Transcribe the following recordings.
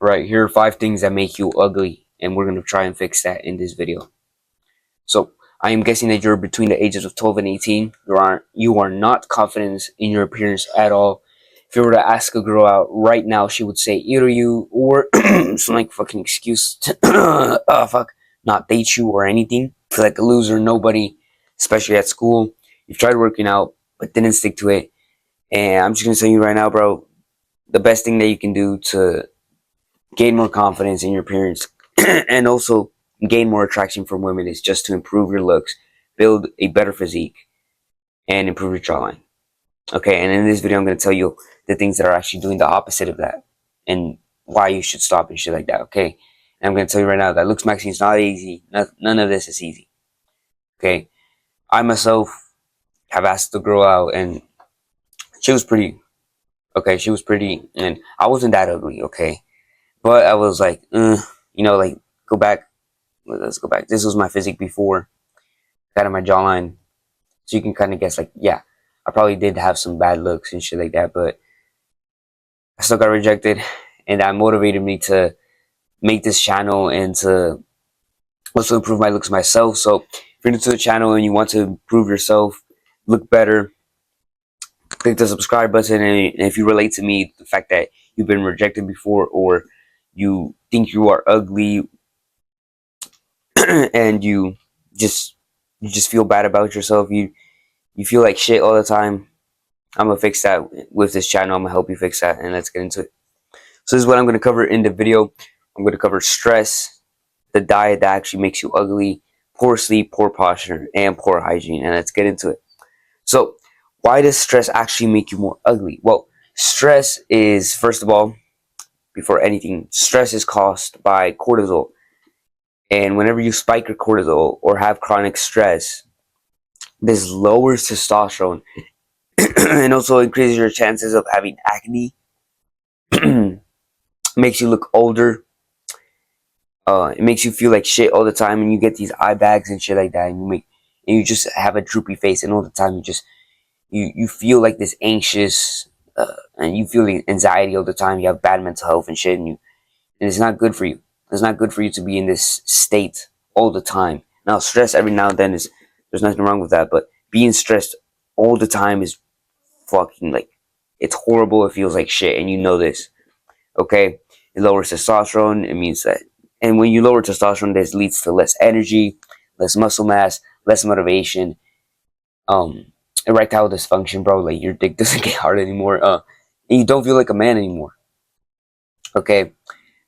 Right, here are 5 things that make you ugly, and we're going to try and fix that in this video. So, I am guessing that you're between the ages of 12 and 18. You are not confident in your appearance at all. If you were to ask a girl out right now, she would say either you or some like fucking excuse to not date you or anything. Feel like a loser, nobody, especially at school. You've tried working out, but didn't stick to it. And I'm just gonna tell you right now, bro, the best thing that you can do to gain more confidence in your appearance and also gain more attraction from women is just to improve your looks, build a better physique, and improve your jawline. Okay, and in this video, I'm going to tell you the things that are actually doing the opposite of that and why you should stop and shit like that. Okay, and I'm going to tell you right now that looks maxing is not easy. None of this is easy. Okay, I myself have asked the girl out, and she was pretty. Okay, she was pretty, and I wasn't that ugly. Okay, but I was like, like go back. Let's go back. This was my physique before, kind of my jawline. So you can kind of guess, like, yeah, I probably did have some bad looks and shit like that, but I still got rejected, and that motivated me to make this channel and to also improve my looks myself. So if you're new to the channel and you want to improve yourself, look better, click the subscribe button. And if you relate to me, the fact that you've been rejected before, or you think you are ugly and just you just feel bad about yourself, you feel like shit all the time, I'm gonna fix that with this channel. I'm gonna help you fix that, and let's get into it. So this is what I'm gonna cover in the video. I'm gonna cover stress, the diet that actually makes you ugly, poor sleep, poor posture, and poor hygiene, and let's get into it. So why does stress actually make you more ugly? Well, stress is, first of all, before anything, stress is caused by cortisol. And whenever you spike your cortisol or have chronic stress, this lowers testosterone and also increases your chances of having acne, makes you look older. It makes you feel like shit all the time, and you get these eye bags and shit like that, and you just have a droopy face, and all the time you feel like this anxious, and you feel the anxiety all the time. You have bad mental health and shit, and it's not good for you. It's not good for you to be in this state all the time. Now, stress every now and then is, there's nothing wrong with that, but being stressed all the time is fucking, like, it's horrible. It feels like shit, and you know this. Okay, it lowers testosterone. It means that, and when you lower testosterone, this leads to less energy, less muscle mass, less motivation, erectile dysfunction, bro. Like, your dick doesn't get hard anymore. And you don't feel like a man anymore. Okay,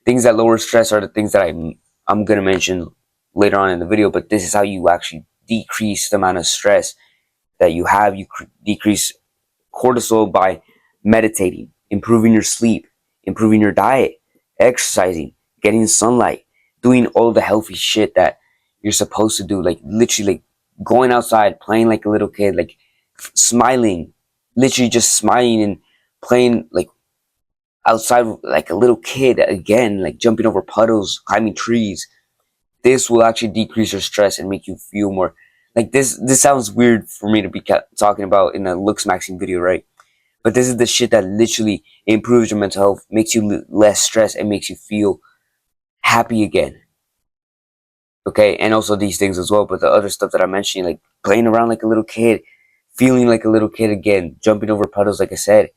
things that lower stress are the things that I'm gonna mention later on in the video. But this is how you actually decrease the amount of stress that you have. You decrease cortisol by meditating, improving your sleep, improving your diet, exercising, getting sunlight, doing all the healthy shit that you're supposed to do. Like, literally, like going outside, playing like a little kid, like smiling, literally just smiling and playing like outside like a little kid again, like jumping over puddles, climbing trees. This will actually decrease your stress and make you feel more like this sounds weird for me to be talking about in a looks maxing video, right? But this is the shit that literally improves your mental health, makes you less stressed, and makes you feel happy again. Okay, and also these things as well, but the other stuff that I'm mentioning, like playing around like a little kid, feeling like a little kid again, jumping over puddles, like I said,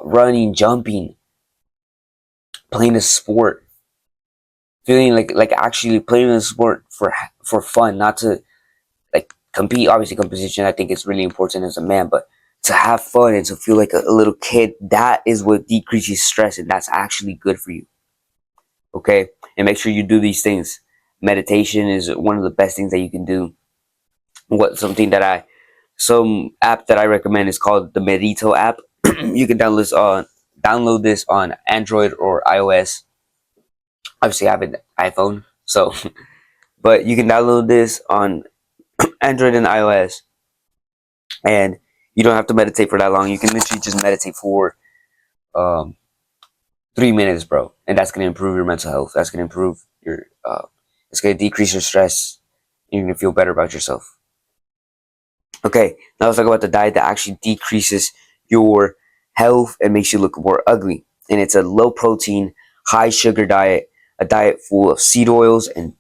running, jumping, playing a sport, feeling like actually playing a sport for fun, not to like compete. Obviously, competition I think is really important as a man, but to have fun and to feel like a little kid, that is what decreases stress, and that's actually good for you. Okay, and make sure you do these things. Meditation is one of the best things that you can do. Some app that I recommend is called the Medito app. You can download this on Android or iOS. Obviously, I have an iPhone, so but you can download this on Android and iOS, and you don't have to meditate for that long. You can literally just meditate for um, 3 minutes, bro, and that's gonna improve your mental health. That's gonna improve your. It's gonna decrease your stress. And you're gonna feel better about yourself. Okay, now let's talk about the diet that actually decreases your health and makes you look more ugly. And it's a low protein, high sugar diet, a diet full of seed oils and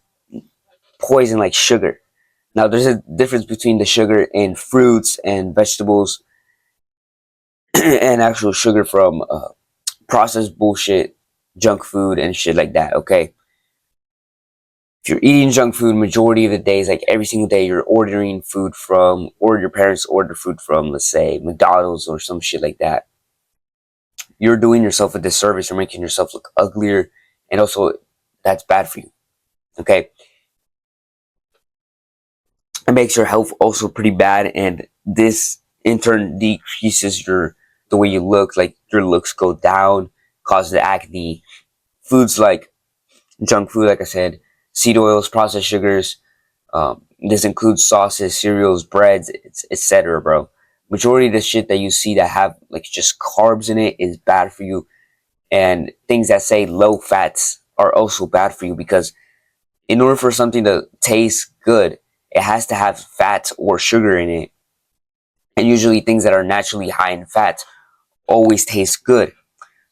poison like sugar. Now, there's a difference between the sugar in fruits and vegetables and actual sugar from processed bullshit, junk food, and shit like that, okay? If you're eating junk food majority of the days, like every single day, you're ordering food from, or your parents order food from, let's say, McDonald's or some shit like that, you're doing yourself a disservice. You're making yourself look uglier, and also that's bad for you, okay? It makes your health also pretty bad, and this in turn decreases the way you look. Like your looks go down, causes acne. Foods like junk food, like I said, seed oils, processed sugars. This includes sauces, cereals, breads, etc. Bro, majority of the shit that you see that have like just carbs in it is bad for you, and things that say low fats are also bad for you because in order for something to taste good, it has to have fats or sugar in it. And usually things that are naturally high in fats always taste good.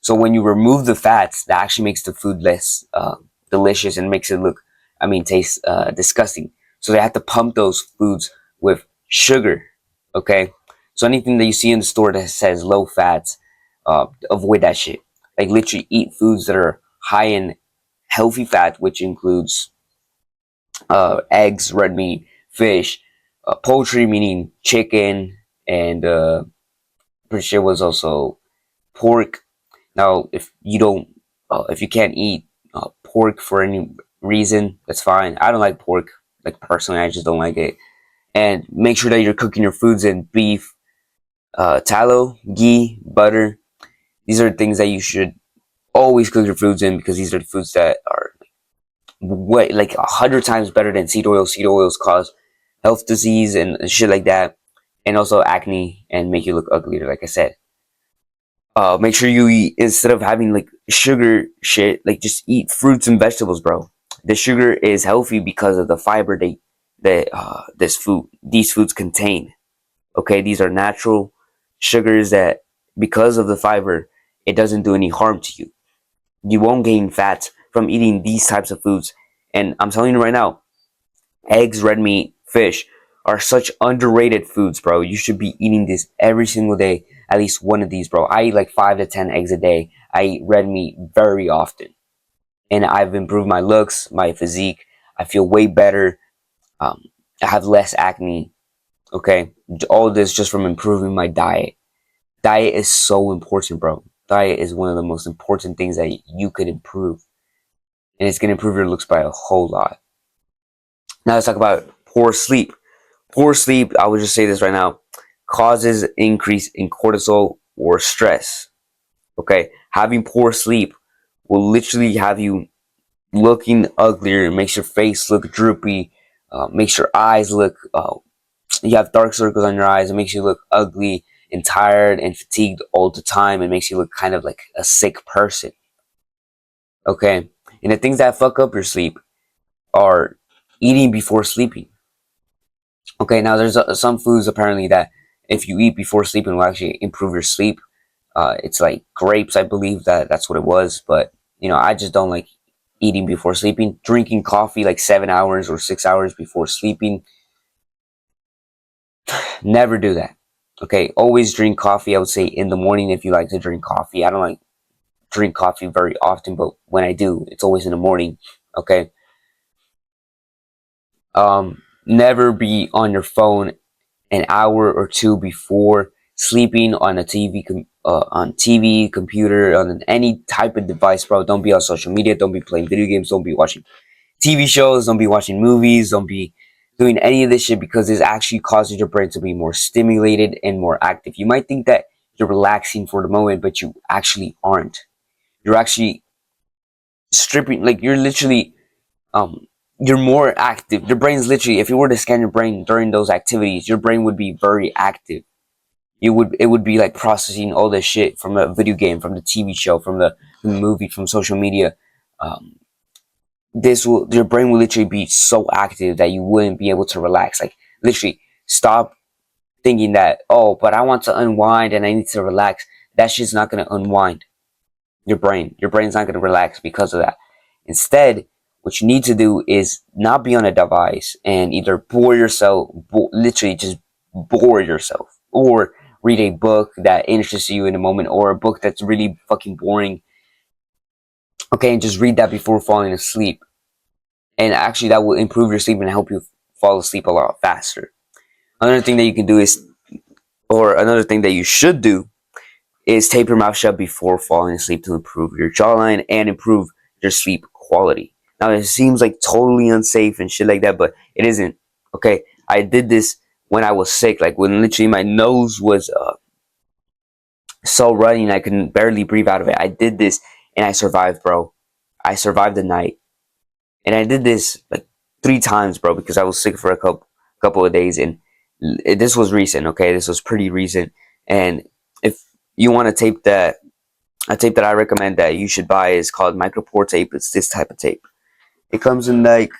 So when you remove the fats, that actually makes the food less delicious and makes it look, taste disgusting. So they have to pump those foods with sugar. Okay. So anything that you see in the store that says low fats, avoid that shit. Like literally eat foods that are high in healthy fat, which includes eggs, red meat, fish, poultry, meaning chicken, and pretty sure it was also pork. Now, if you can't eat pork for any reason, that's fine. I don't like pork. Like personally, I just don't like it. And make sure that you're cooking your foods in beef, tallow, ghee, butter. These are things that you should always cook your foods in because these are the foods that are way like 100 times better than seed oils. Seed oils cause health disease and shit like that, and also acne and make you look uglier. Like I said, make sure you eat instead of having like sugar shit. Like just eat fruits and vegetables, bro. The sugar is healthy because of the fiber these foods contain. Okay, these are natural sugars that because of the fiber, it doesn't do any harm to you. You won't gain fat from eating these types of foods. And I'm telling you right now, eggs, red meat, fish are such underrated foods, bro. You should be eating this every single day. At least one of these, bro. I eat like 5 to 10 eggs a day. I eat red meat very often. And I've improved my looks, my physique. I feel way better. Um, I have less acne. Okay. All this just from improving my diet. Diet is so important, bro. Diet is one of the most important things that you could improve. And it's going to improve your looks by a whole lot. Now let's talk about poor sleep. Poor sleep, I would just say this right now, causes increase in cortisol or stress. Okay, having poor sleep will literally have you looking uglier, makes your face look droopy, makes your eyes look, you have dark circles on your eyes, it makes you look ugly and tired and fatigued all the time. It makes you look kind of like a sick person. Okay, and the things that fuck up your sleep are eating before sleeping. Okay, now there's some foods apparently that if you eat before sleeping will actually improve your sleep. It's like grapes, I believe that's what it was. But I just don't like eating before sleeping. Drinking coffee like 7 hours or 6 hours before sleeping. Never do that. Okay, always drink coffee. I would say in the morning if you like to drink coffee. I don't like drink coffee very often, but when I do, it's always in the morning. Okay. Never be on your phone an hour or two before sleeping on a on TV, computer, on any type of device, bro. Don't be on social media. Don't be playing video games. Don't be watching TV shows. Don't be watching movies. Don't be doing any of this shit because this actually causes your brain to be more stimulated and more active. You might think that you're relaxing for the moment, but you actually aren't. You're actually stripping, like you're literally um you're more active. Your brain's literally, if you were to scan your brain during those activities, your brain would be very active. It would be like processing all this shit from a video game, from the TV show, from the movie, from social media. Um, your brain will literally be so active that you wouldn't be able to relax. Like literally, stop thinking that, oh, but I want to unwind and I need to relax. That shit's not gonna unwind. Your brain's not going to relax because of that. Instead, what you need to do is not be on a device and either bore yourself, literally just bore yourself, or read a book that interests you in a moment, or a book that's really fucking boring. Okay, and just read that before falling asleep. And actually, that will improve your sleep and help you fall asleep a lot faster. Another thing that you can do is, or another thing that you should do, is tape your mouth shut before falling asleep to improve your jawline and improve your sleep quality. Now, it seems like totally unsafe and shit like that, but it isn't. Okay, I did this when I was sick, like when literally my nose was so runny and I couldn't barely breathe out of it. I did this and I survived, bro. I survived the night, and I did this like 3 times, bro, because I was sick for a couple of days, and this was recent. Okay, this was pretty recent, and if you want to tape that, a tape that I recommend that you should buy is called micropore tape. It's this type of tape. It comes in like,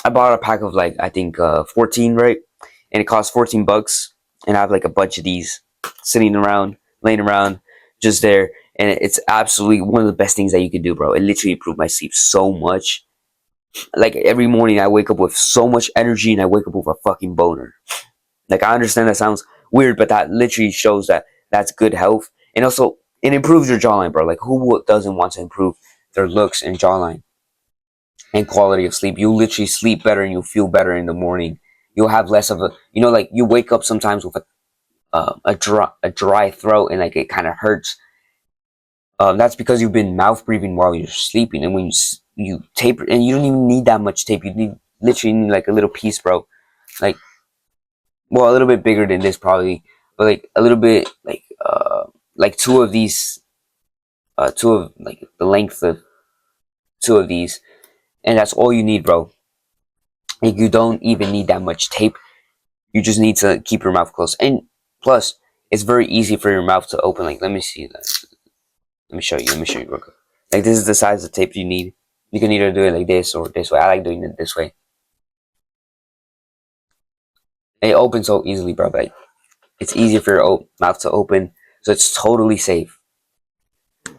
I bought a pack of like, I think 14, right? And it costs $14. And I have like a bunch of these sitting around, laying around, just there. And it's absolutely one of the best things that you can do, bro. It literally improved my sleep so much. Like every morning I wake up with so much energy and I wake up with a fucking boner. Like I understand that sounds weird, but that literally shows that that's good health. And also, it improves your jawline, bro. Like who doesn't want to improve their looks and jawline and quality of sleep? You literally sleep better and you'll feel better in the morning. You'll have less of a, like you wake up sometimes with a dry throat and like it kind of hurts. That's because you've been mouth breathing while you're sleeping. And when you tape, and you don't even need that much tape. You literally need like a little piece, bro. Like, well, a little bit bigger than this probably, but like a little bit like two of these, two of like the length of two of these, and that's all you need, bro. Like, you don't even need that much tape. You just need to keep your mouth closed, and plus, it's very easy for your mouth to open. Like, let me see that. Let me show you. Let me show you real quick. Like, this is the size of tape you need. You can either do it like this or this way. I like doing it this way. It opens so easily, bro. Like, it's easier for your mouth to open, so it's totally safe.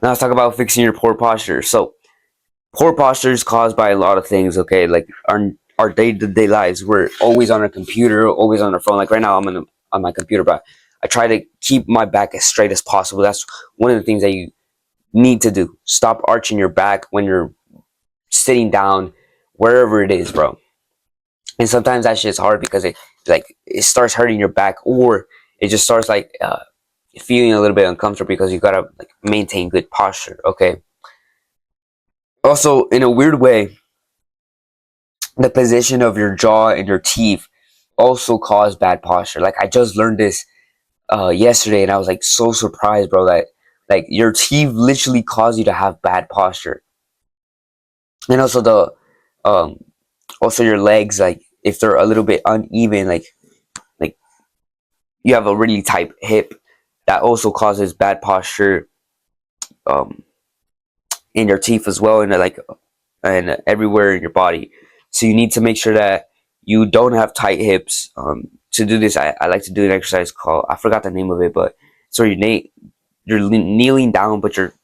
Now let's talk about fixing your poor posture. So, poor posture is caused by a lot of things. Okay, like our day-to-day lives. We're always on our computer, always on our phone. Like right now, I'm on my computer, but I try to keep my back as straight as possible. That's one of the things that you need to do. Stop arching your back when you're sitting down, wherever it is, bro. And sometimes that shit's hard because it starts hurting your back, or it just starts like feeling a little bit uncomfortable because you gotta like maintain good posture. Okay. Also, in a weird way, the position of your jaw and your teeth also cause bad posture. Like I just learned this yesterday, and I was like so surprised, bro. That like your teeth literally cause you to have bad posture, and also the um also your legs, like if they're a little bit uneven, like you have a really tight hip, that also causes bad posture um in your teeth as well, and like and everywhere in your body. So you need to make sure that you don't have tight hips. To do this, I like to do an exercise called, I forgot the name of it, but so you're kneeling down, but you're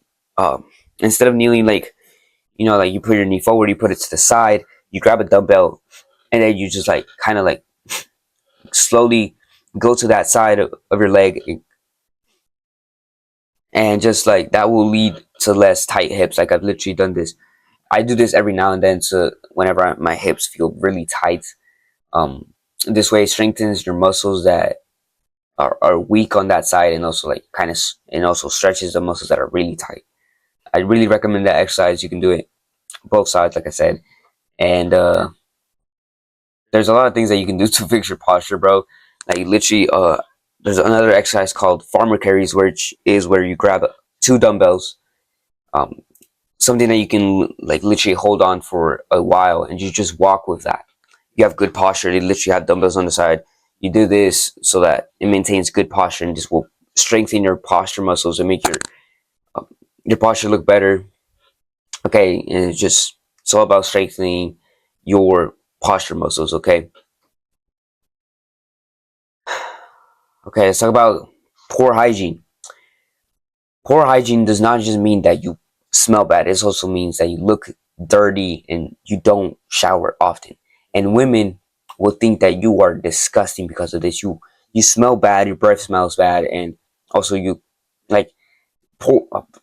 instead of kneeling like, like you put your knee forward, you put it to the side, you grab a dumbbell, and then you just like kind of like slowly go to that side of your leg, and just like that will lead to less tight hips. Like I've literally done this. I do this every now and then, so whenever my hips feel really tight. This way it strengthens your muscles that are weak on that side, and also like kind of, and also stretches the muscles that are really tight. I really recommend that exercise. You can do it both sides, like I said. And there's a lot of things that you can do to fix your posture, bro. Like literally, there's another exercise called farmer carries, which is where you grab 2 dumbbells, um, something that you can like literally hold on for a while, and you just walk with that. You have good posture. You literally have dumbbells on the side. You do this so that it maintains good posture and just will strengthen your posture muscles and make your posture look better. Okay, and it's all about strengthening your posture muscles. Okay. Okay, let's talk about poor hygiene. Poor hygiene does not just mean that you smell bad. This also means that you look dirty and you don't shower often. And women will think that you are disgusting because of this. You smell bad, your breath smells bad, and also you like poor,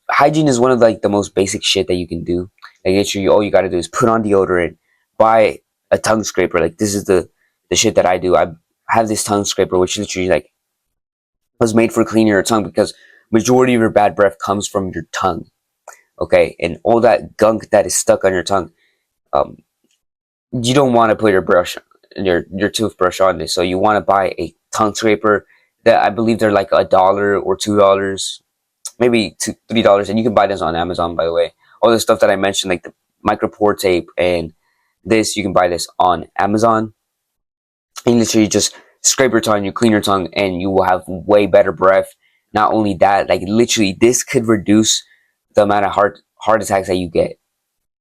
hygiene is one of like the most basic shit that you can do. Like literally, all you gotta do is put on deodorant, buy a tongue scraper. Like this is the shit that I do. I have this tongue scraper, which literally like was made for cleaning your tongue because majority of your bad breath comes from your tongue. Okay, and all that gunk that is stuck on your tongue, um, you don't want to put your brush, your toothbrush on this. So you want to buy a tongue scraper that I believe they're like $1 or $2, maybe $3, and you can buy this on Amazon. By the way, all the stuff that I mentioned, like the micropore tape and this, you can buy this on Amazon. And literally just scrape your tongue, you clean your tongue, and you will have way better breath. Not only that, like literally, this could reduce the amount of heart attacks that you get,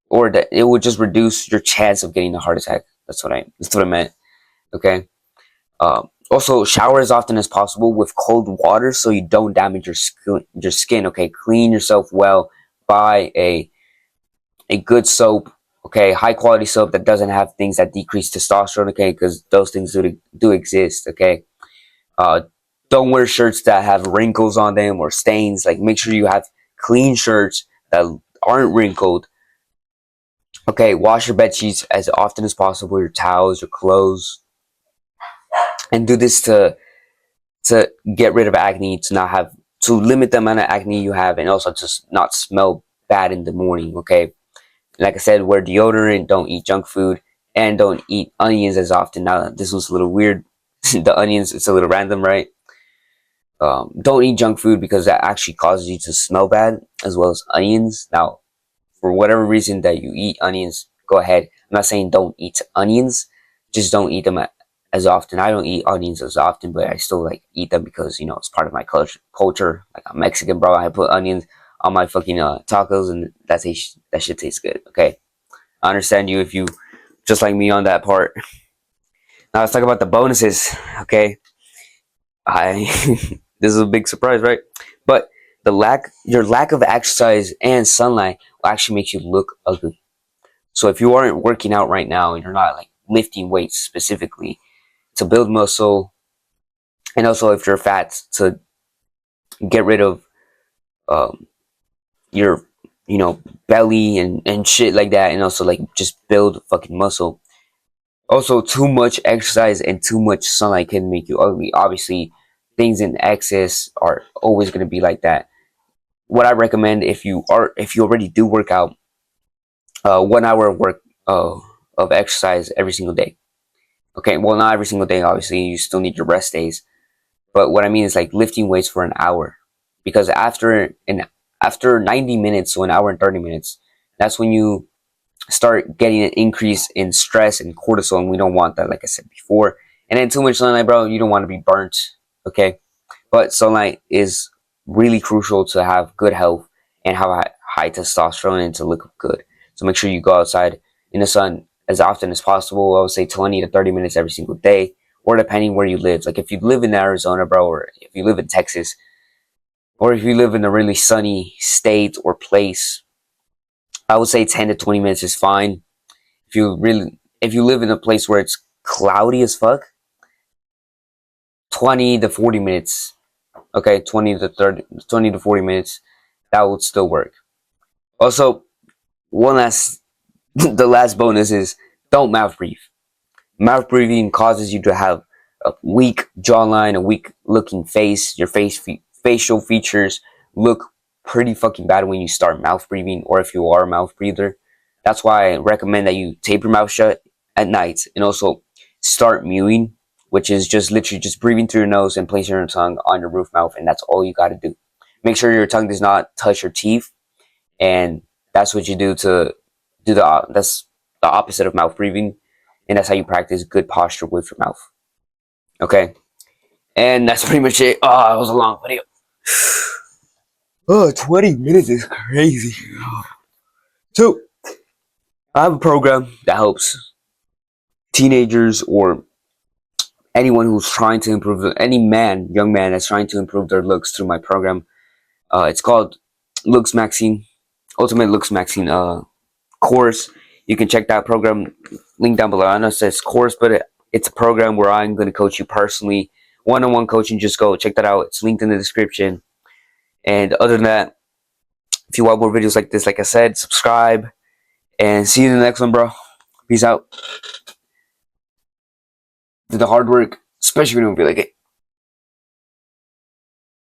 or that it would just reduce your chance of getting a heart attack. That's what I meant. Okay. Also, shower as often as possible with cold water so you don't damage your skin. Your skin. Okay, clean yourself well. Buy a good soap. Okay, high quality soap that doesn't have things that decrease testosterone. Okay, because those things do exist. Okay. Uh, don't wear shirts that have wrinkles on them or stains. Like make sure you have clean shirts that aren't wrinkled. Okay, wash your bed sheets as often as possible. Your towels, your clothes, and do this to get rid of acne, to not have to limit the amount of acne you have, and also just not smell bad in the morning. Okay, like I said, wear deodorant, don't eat junk food, and don't eat onions as often. Now this was a little weird. The onions, it's a little random, right? Don't eat junk food because that actually causes you to smell bad, as well as onions. Now, for whatever reason that you eat onions, go ahead. I'm not saying don't eat onions, just don't eat them as often. I don't eat onions as often, but I still like eat them because it's part of my culture. Like I'm Mexican, bro. I put onions on my fucking tacos, and that shit tastes good. Okay, I understand you if you just like me on that part. Now let's talk about the bonuses. Okay, I this is a big surprise, right? But your lack of exercise and sunlight will actually make you look ugly. So if you aren't working out right now and you're not like lifting weights specifically to build muscle, and also if you're fat to get rid of um, your belly and shit like that, and also like just build fucking muscle. Also, too much exercise and too much sunlight can make you ugly. Obviously, things in excess are always going to be like that. What I recommend, if you already do work out, 1 hour of work of exercise every single day. Okay, well, not every single day. Obviously, you still need your rest days. But what I mean is like lifting weights for an hour, because after 90 minutes to an hour and 30 minutes, that's when you start getting an increase in stress and cortisol, and we don't want that, like I said before. And then too much sunlight, bro, you don't want to be burnt. Okay, but sunlight is really crucial to have good health and have high testosterone and to look good. So make sure you go outside in the sun as often as possible. I would say 20 to 30 minutes every single day, or depending where you live. Like if you live in Arizona, bro, or if you live in Texas, or if you live in a really sunny state or place, I would say 10 to 20 minutes is fine. If you live in a place where it's cloudy as fuck, 20 to 40 minutes. Okay, 20 to 40 minutes, that would still work. Also, one last the last bonus is don't mouth breathe. Mouth breathing causes you to have a weak jawline, a weak looking face. Your facial features look pretty fucking bad when you start mouth breathing, or if you are a mouth breather. That's why I recommend that you tape your mouth shut at night, and also start mewing, which is just literally just breathing through your nose and placing your tongue on your roof mouth, and that's all you got to do. Make sure your tongue does not touch your teeth, and that's what you do to do that's the opposite of mouth breathing, and that's how you practice good posture with your mouth. Okay, and that's pretty much it. Oh, it was a long video. Oh, 20 minutes is crazy. So I have a program that helps teenagers or anyone who's trying to improve, any young man that's trying to improve their looks through my program. It's called Looks Maxine. Ultimate Looks Maxine course. You can check that program link down below. I know it says course, but it's a program where I'm going to coach you personally, one-on-one coaching. Just go check that out. It's linked in the description. And other than that, if you want more videos like this, like I said, subscribe and see you in the next one, bro. Peace out. Do the hard work, especially when you don't feel like it.